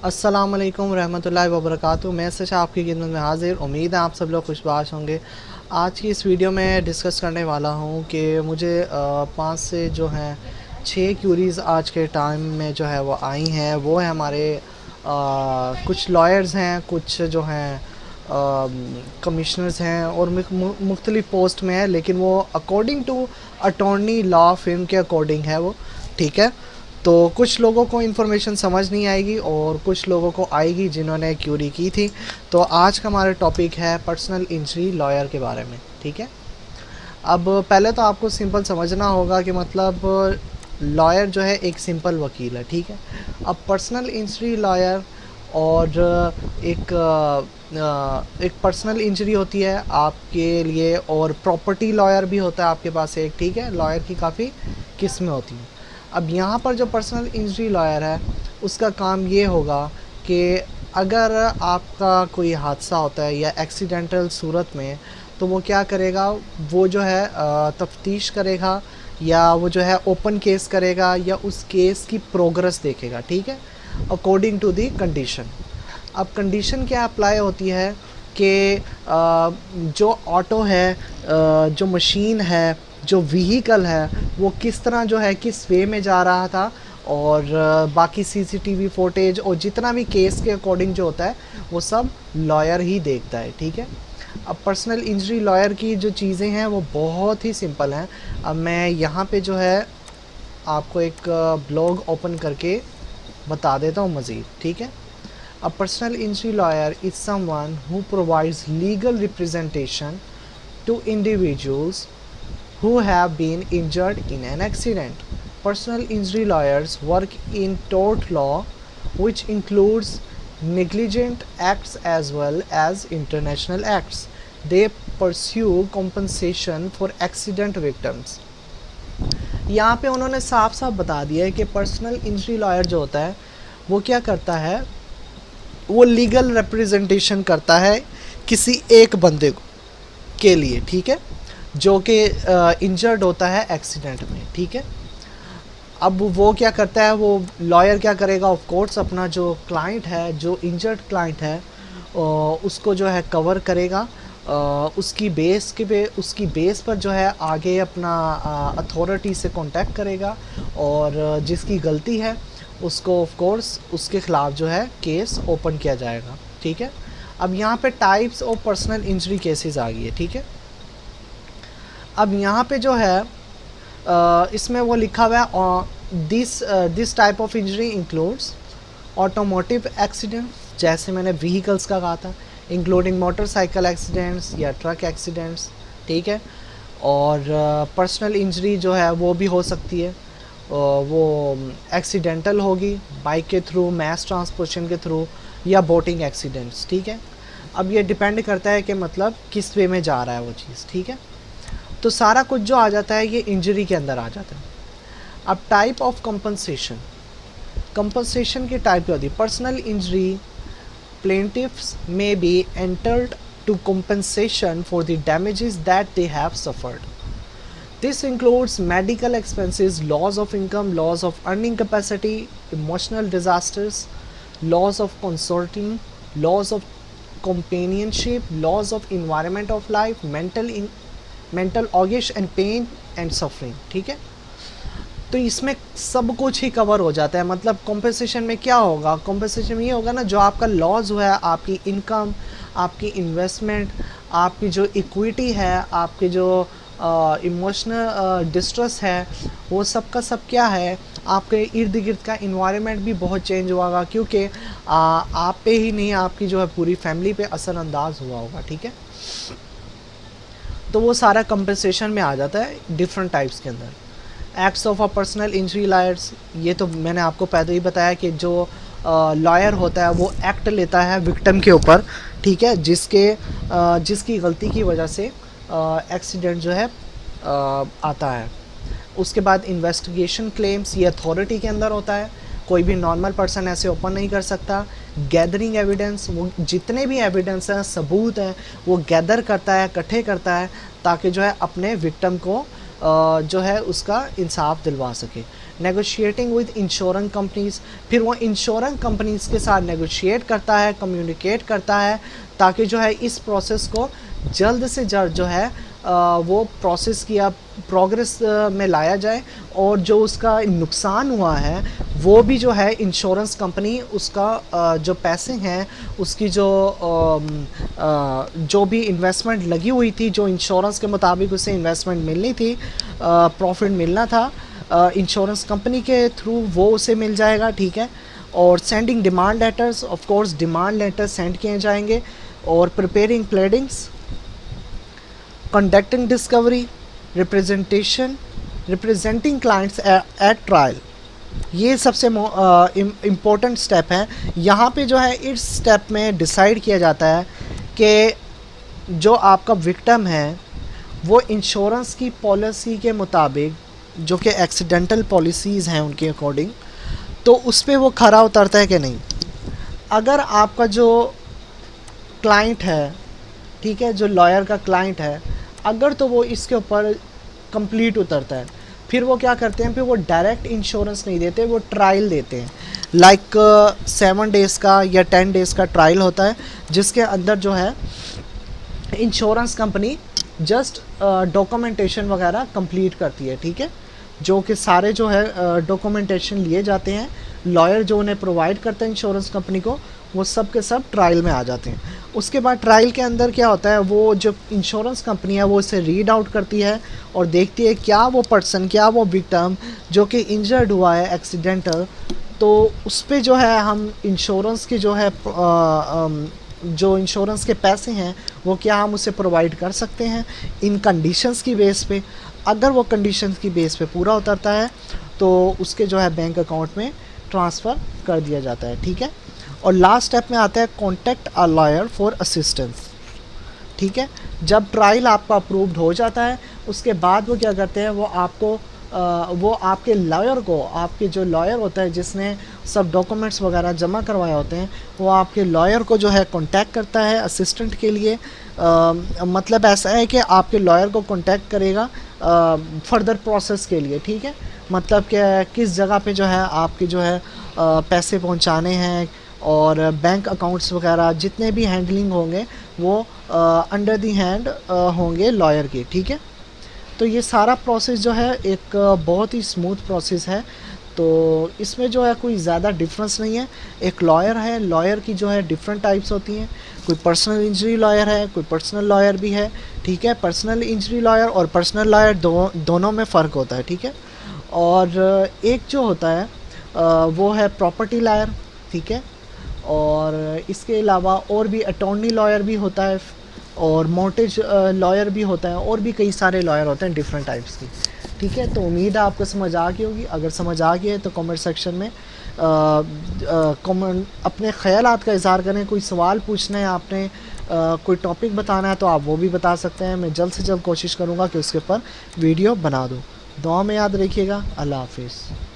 अस्सलाम वालेकुम रहमतुल्लाहि व बरकातुहू। मैं सशा आपकी खिदमत में हाज़िर। उम्मीद है आप सब लोग खुशबाश होंगे। आज की इस वीडियो में डिस्कस करने वाला हूँ कि मुझे 5 से जो हैं 6 क्यूरीज़ आज के टाइम में जो है वो आई हैं। वो है हमारे कुछ लॉयर्स हैं, कुछ जो हैं कमिश्नर्स हैं और मुख्तलिफ़ पोस्ट में है, लेकिन वो according to attorney law firm के अकॉर्डिंग है वो, ठीक है। तो कुछ लोगों को इन्फॉर्मेशन समझ नहीं आएगी और कुछ लोगों को आएगी जिन्होंने क्यूरी की थी। तो आज का हमारा टॉपिक है पर्सनल इंजरी लॉयर के बारे में, ठीक है। अब पहले तो आपको सिंपल समझना होगा कि मतलब लॉयर जो है एक सिंपल वकील है, ठीक है। अब पर्सनल इंजरी लॉयर और एक पर्सनल इंजरी होती है आपके लिए, और प्रॉपर्टी लॉयर भी होता है आपके पास एक, ठीक है। लॉयर की काफ़ी किस्में होती हैं। अब यहाँ पर जो पर्सनल इंजरी लॉयर है उसका काम ये होगा कि अगर आपका कोई हादसा होता है या एक्सीडेंटल सूरत में, तो वो क्या करेगा, वो जो है तफ्तीश करेगा या वो जो है ओपन केस करेगा या उस केस की प्रोग्रेस देखेगा, ठीक है, अकॉर्डिंग टू दी कंडीशन। अब कंडीशन क्या अप्लाई होती है कि जो ऑटो है, जो मशीन है, जो व्हीकल है, वो किस तरह जो है किस वे में जा रहा था, और बाकी सीसीटीवी फुटेज और जितना भी केस के अकॉर्डिंग जो होता है वो सब लॉयर ही देखता है, ठीक है। अब पर्सनल इंजरी लॉयर की जो चीज़ें हैं वो बहुत ही सिंपल हैं। अब मैं यहाँ पे जो है आपको एक ब्लॉग ओपन करके बता देता हूँ मज़ीद, ठीक है। A personal injury lawyer is someone who provides legal representation to individuals who have been injured in an accident. Personal injury lawyers work in tort law, which includes negligent acts as well as international acts. They pursue compensation for accident victims. यहाँ पे उन्होंने साफ साफ बता दिया है कि personal injury lawyer जो होता है वो क्या करता है, वो लीगल रिप्रेजेंटेशन करता है किसी एक बंदे को के लिए, ठीक है, जो कि इंजर्ड होता है एक्सीडेंट में, ठीक है। अब वो क्या करता है, वो लॉयर क्या करेगा, ऑफ कोर्स अपना जो क्लाइंट है, जो इंजर्ड क्लाइंट है, उसको जो है कवर करेगा, उसकी बेस पर जो है आगे अपना अथॉरिटी से कांटेक्ट करेगा, और जिसकी गलती है उसको ऑफ कोर्स उसके ख़िलाफ़ जो है केस ओपन किया जाएगा, ठीक है। अब यहाँ पे types of personal injury cases आ गई है, ठीक है। अब यहाँ पे जो है इसमें वो लिखा हुआ है, this type of injury includes automotive accident, जैसे मैंने व्हीकल्स का कहा था, इंक्लूडिंग मोटरसाइकिल एक्सीडेंट्स या ट्रक एक्सीडेंट्स, ठीक है। और पर्सनल इंजरी जो है वो भी हो सकती है, वो एक्सीडेंटल होगी, बाइक के थ्रू, मैस ट्रांसपोर्टेशन के थ्रू, या बोटिंग एक्सीडेंट्स, ठीक है। अब ये डिपेंड करता है कि मतलब किस वे में जा रहा है वो चीज़, ठीक है। तो सारा कुछ जो आ जाता है ये इंजरी के अंदर आ जाता है। अब टाइप ऑफ कंपनसेशन, कंपनसेशन की टाइप क्या होती है। Personal injury plaintiffs may be entered to compensation for the damages that they have suffered. This includes medical expenses, loss of income, loss of earning capacity, emotional disasters, loss of consorting, loss of companionship, loss of environment of life, mental anguish and pain and suffering, ठीक है। तो इसमें सब कुछ ही cover हो जाता है। मतलब कॉम्पेंसेशन में क्या होगा, कॉम्पेंसेशन में ये होगा ना, जो आपका लॉस हुआ है, आपकी इनकम, आपकी इन्वेस्टमेंट, आपकी जो इक्विटी है, आपके जो इमोशनल डिस्ट्रेस है, वो सब का सब क्या है, आपके इर्द गिर्द का इन्वायरमेंट भी बहुत चेंज हुआ, क्योंकि आप पे ही नहीं, आपकी जो है पूरी फैमिली पे असरअंदाज हुआ होगा, ठीक है। तो वो सारा कंपनसेशन में आ जाता है डिफरेंट टाइप्स के अंदर। Acts of a personal injury lawyers, ये तो मैंने आपको पहले ही बताया कि जो लॉयर होता है वो एक्ट लेता है विक्टिम के ऊपर, ठीक है, जिसकी गलती की वजह से एक्सीडेंट जो है आता है। उसके बाद इन्वेस्टिगेशन क्लेम्स, ये अथॉरिटी के अंदर होता है, कोई भी नॉर्मल पर्सन ऐसे ओपन नहीं कर सकता। गैदरिंग एविडेंस, वो जितने भी एविडेंस हैं, सबूत हैं, वो गैदर करता है, इकट्ठे करता है, ताकि जो है अपने विक्टिम को जो है उसका इंसाफ दिलवा सके। नेगोशिएटिंग विद इंश्योरेंस कंपनीज़, फिर वो इंश्योरेंस कंपनीज़ के साथ नेगोशिएट करता है, कम्युनिकेट करता है, ताकि जो है इस प्रोसेस को जल्द से जल्द जो है वो प्रोसेस किया प्रोग्रेस में लाया जाए, और जो उसका नुकसान हुआ है वो भी जो है इंश्योरेंस कंपनी उसका जो पैसे हैं उसकी जो भी इन्वेस्टमेंट लगी हुई थी, जो इंश्योरेंस के मुताबिक उसे इन्वेस्टमेंट मिलनी थी, प्रॉफिट मिलना था इंश्योरेंस कंपनी के थ्रू, वो उसे मिल जाएगा, ठीक है। और sending demand letters, of course demand letters send किए जाएंगे, और preparing प्लेडिंग्स, conducting discovery, representing clients at trial, ये सबसे इम्पोर्टेंट स्टेप है। यहाँ पे जो है इस स्टेप में डिसाइड किया जाता है कि जो आपका विक्टिम है वो इंश्योरेंस की पॉलिसी के मुताबिक, जो कि एक्सीडेंटल पॉलिसीज़ हैं उनके अकॉर्डिंग, तो उस पर वो खरा उतरता है कि नहीं। अगर आपका जो क्लाइंट है, ठीक है, जो लॉयर का क्लाइंट है, अगर तो वो इसके ऊपर कंप्लीट उतरता है, फिर वो क्या करते हैं, फिर वो डायरेक्ट इंश्योरेंस नहीं देते, वो ट्रायल देते हैं। लाइक 7 डेज़ का या 10 डेज़ का ट्रायल होता है, जिसके अंदर जो है इंश्योरेंस कंपनी जस्ट डॉक्यूमेंटेशन वगैरह कंप्लीट करती है, ठीक है, जो कि सारे जो है डॉक्यूमेंटेशन लिए जाते हैं, लॉयर जो उन्हें प्रोवाइड करता है इंश्योरेंस कंपनी को, वो सब के सब ट्रायल में आ जाते हैं। उसके बाद ट्रायल के अंदर क्या होता है, वो जो इंश्योरेंस कंपनी है वो इसे रीड आउट करती है और देखती है क्या वो पर्सन, क्या वो विक्टिम जो कि इंजर्ड हुआ है एक्सीडेंटल, तो उस पर जो है हम इंश्योरेंस की जो है जो इंश्योरेंस के पैसे हैं वो क्या हम उसे प्रोवाइड कर सकते हैं इन कंडीशंस की बेस पे। अगर वो कंडीशंस की बेस पे पूरा उतरता है तो उसके जो है बैंक अकाउंट में ट्रांसफ़र कर दिया जाता है, ठीक है। और लास्ट स्टेप में आता है contact a lawyer for assistance, ठीक है। जब ट्रायल आपका अप्रूव्ड हो जाता है उसके बाद वो क्या करते हैं, वो आपके लॉयर को, आपके जो लॉयर होता है जिसने सब डॉक्यूमेंट्स वगैरह जमा करवाए होते हैं, वो आपके लॉयर को जो है कांटेक्ट करता है असिस्टेंट के लिए। मतलब ऐसा है कि आपके लॉयर को कांटेक्ट करेगा फर्दर प्रोसेस के लिए, ठीक है। मतलब कि किस जगह पे जो है आपके जो है पैसे पहुंचाने हैं, और बैंक अकाउंट्स वगैरह जितने भी हैंडलिंग होंगे वो अंडर दी हैंड होंगे लॉयर के, ठीक है। तो ये सारा प्रोसेस जो है एक बहुत ही स्मूथ प्रोसेस है, तो इसमें जो है कोई ज़्यादा डिफरेंस नहीं है। एक लॉयर है, लॉयर की जो है डिफरेंट टाइप्स होती हैं, कोई पर्सनल इंजरी लॉयर है, कोई पर्सनल लॉयर भी है, ठीक है। पर्सनल इंजरी लॉयर और पर्सनल लॉयर दोनों में फ़र्क होता है, ठीक है। और एक जो होता है वो है प्रॉपर्टी लॉयर, ठीक है। और इसके अलावा और भी अटॉर्नी लॉयर भी होता है, और मॉर्टगेज लॉयर भी होता है, और भी कई सारे लॉयर होते हैं डिफरेंट टाइप्स की, ठीक है। तो उम्मीद है आपको समझ आ गई होगी। अगर समझ आ गई है तो कमेंट सेक्शन में अपने ख़यालात का इज़हार करें। कोई सवाल पूछना है आपने, कोई टॉपिक बताना है तो आप वो भी बता सकते हैं। मैं जल्द से जल्द कोशिश करूँगा कि उसके ऊपर वीडियो बना दूँ। दुआ में याद रखिएगा। अल्लाह हाफिज़।